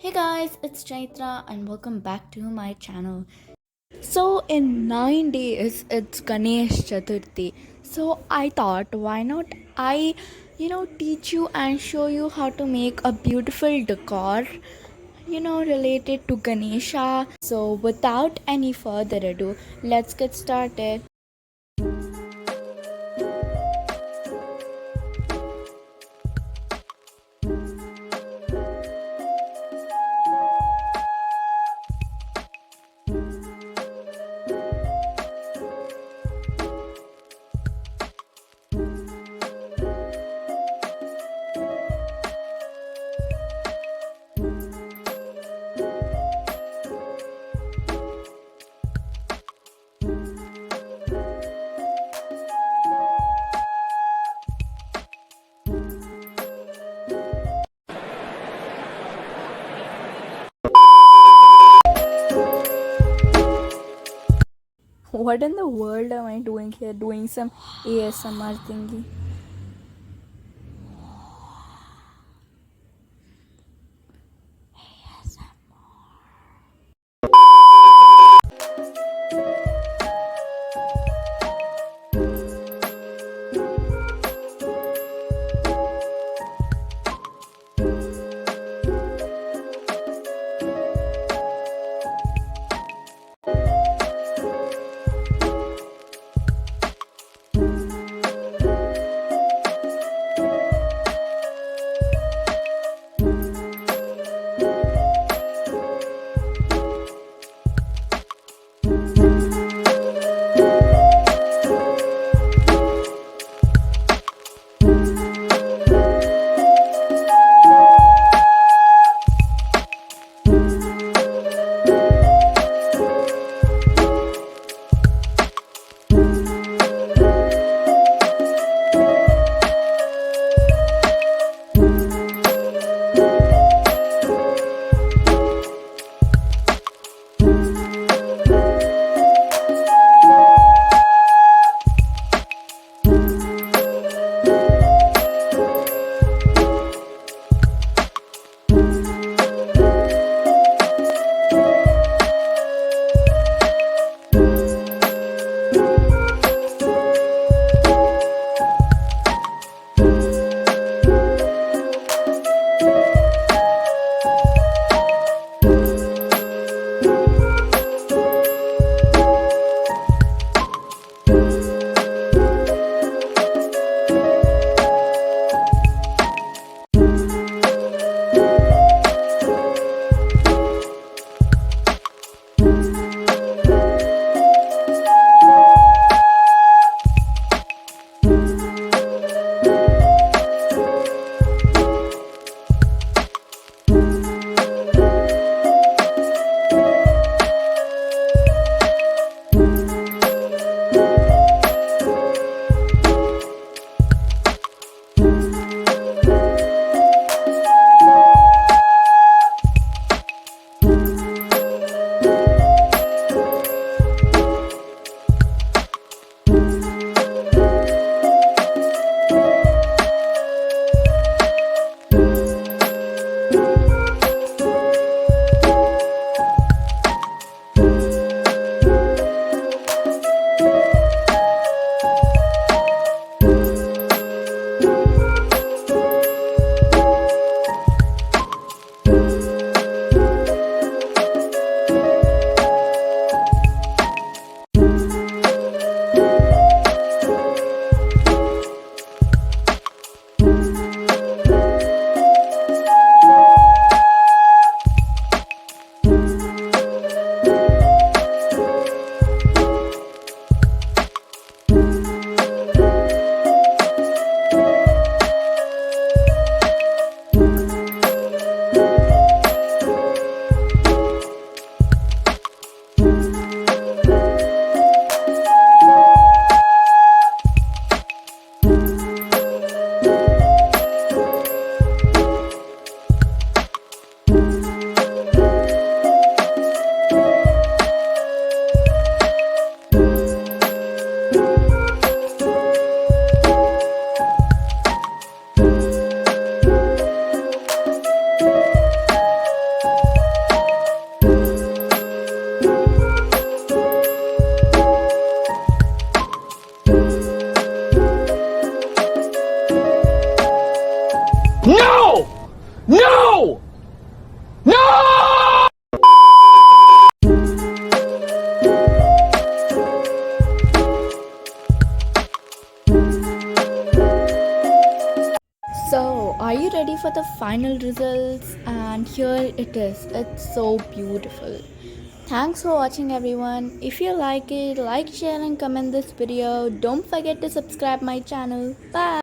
Hey guys, it's Chaitra and welcome back to my channel. So in 9 days it's Ganesh Chaturthi. So I thought why not I teach you and show you how to make a beautiful decor related to Ganesha. So without any further ado, let's get started. What in the world am I doing here? Doing some ASMR thingy. No! No! No! So, are you ready for the final results? And here it is. It's so beautiful. Thanks for watching, everyone. If you like it, like, share and comment this video. Don't forget to subscribe my channel. Bye.